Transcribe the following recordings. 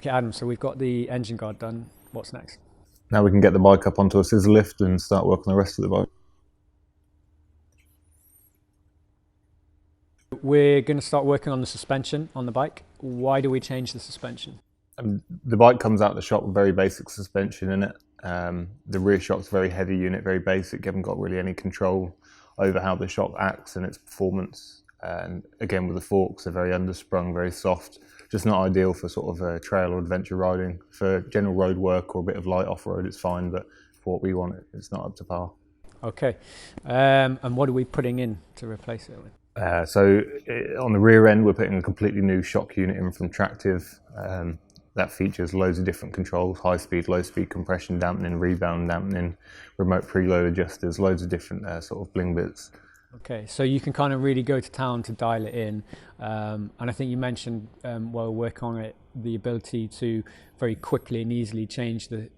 Okay, Adam, so we've got the engine guard done. What's next? Now we can get the bike up onto a scissor lift and start working the rest of the bike. We're going to start working on the suspension on the bike. Why do we change the suspension? The bike comes out the shop with very basic suspension in it. The rear shock's a very heavy unit, very basic. You haven't got really any control over how the shock acts and its performance. And again, with the forks, they're very undersprung, very soft. Just not ideal for sort of trail or adventure riding. For general road work or a bit of light off-road, it's fine, but for what we want, it's not up to par. Okay, and what are we putting in to replace it with? So on the rear end, we're putting a completely new shock unit in from Tractive. That features loads of different controls: high speed, low speed, compression dampening, rebound dampening, remote preload adjusters, loads of different sort of bling bits. Okay, so you can kind of really go to town to dial it in. And I think you mentioned while working on it, the ability to very quickly and easily change the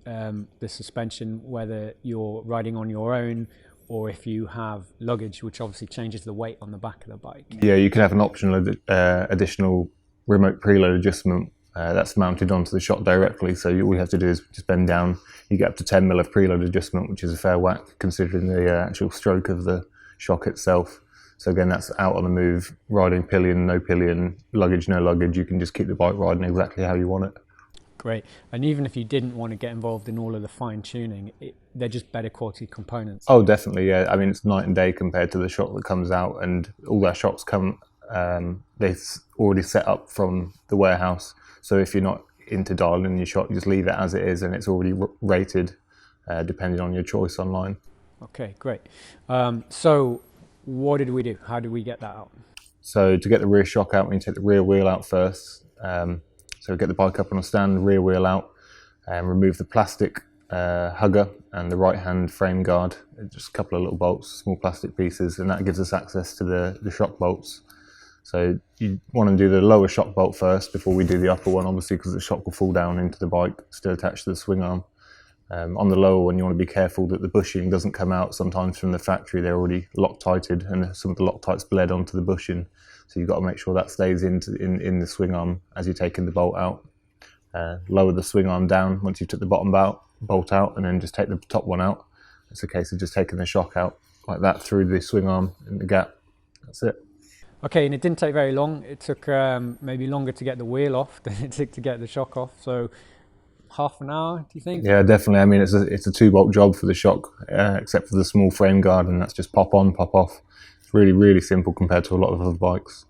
suspension, whether you're riding on your own or if you have luggage, which obviously changes the weight on the back of the bike. Yeah, you can have an optional additional remote preload adjustment that's mounted onto the shock directly. So all you have to do is just bend down. You get up to 10 mil of preload adjustment, which is a fair whack considering the actual stroke of the shock itself. So again, that's out on the move, riding pillion, no pillion, luggage, no luggage. You can just keep the bike riding exactly how you want it. Great. And even if you didn't want to get involved in all of the fine tuning, they're just better quality components. Oh, definitely, yeah. I mean, it's night and day compared to the shock that comes out, and all our shocks come, they're already set up from the warehouse. So if you're not into dialing your shock, you just leave it as it is, and it's already rated depending on your choice online. Okay, great. So what did we do? How did we get that out? So to get the rear shock out, we need to take the rear wheel out first. So get the bike up on a stand, the rear wheel out, and remove the plastic hugger and the right hand frame guard. Just a couple of little bolts, small plastic pieces, and that gives us access to the shock bolts. So you want to do the lower shock bolt first before we do the upper one, obviously, because the shock will fall down into the bike, still attached to the swing arm. On the lower one, you want to be careful that the bushing doesn't come out. Sometimes from the factory, they're already Loctited, and some of the Loctite's bled onto the bushing. So you've got to make sure that stays in the swing arm as you're taking the bolt out. Lower the swing arm down once you've took the bottom bolt out, and then just take the top one out. It's a case of just taking the shock out like that through the swing arm in the gap. That's it. Okay, and it didn't take very long. It took maybe longer to get the wheel off than it took to get the shock off. So half an hour, do you think? Yeah, definitely. I mean, it's a 2-bolt job for the shock, except for the small frame guard, and that's just pop on, pop off. It's really, really simple compared to a lot of other bikes.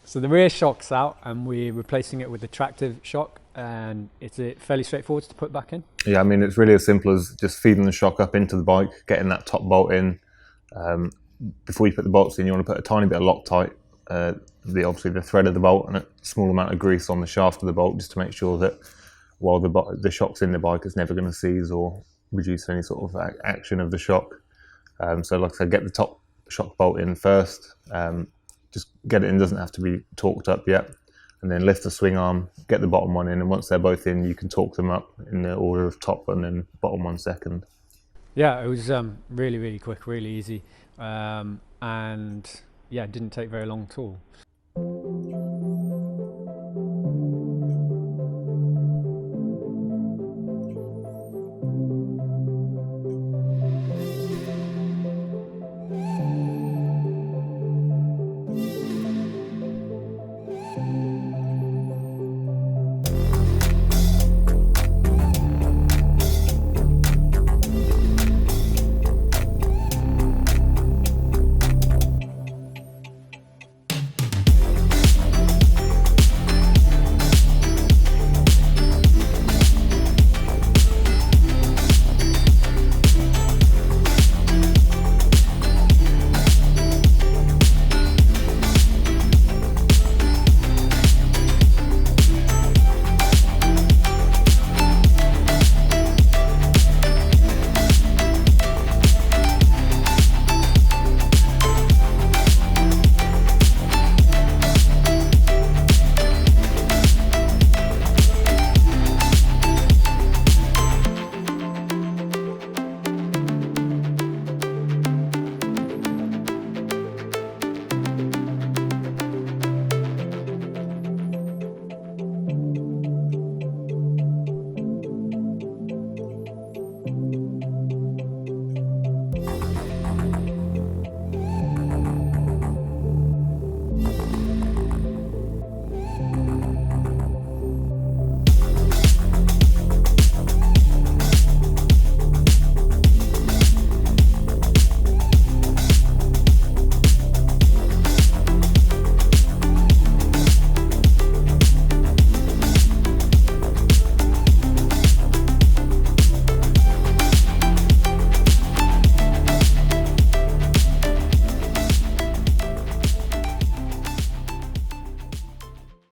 So the rear shock's out, and we're replacing it with the Tractive shock, and it's fairly straightforward to put back in. Yeah, I mean, it's really as simple as just feeding the shock up into the bike, getting that top bolt in. Before you put the bolts in, you want to put a tiny bit of Loctite, obviously the thread of the bolt, and a small amount of grease on the shaft of the bolt, just to make sure that while the shock's in the bike, it's never going to seize or reduce any sort of action of the shock. So like I said, get the top shock bolt in first. Just get it in, doesn't have to be torqued up yet. And then lift the swing arm, get the bottom one in, and once they're both in, you can torque them up in the order of top and then bottom one second. Yeah, it was really, really quick, really easy. And yeah, it didn't take very long at all.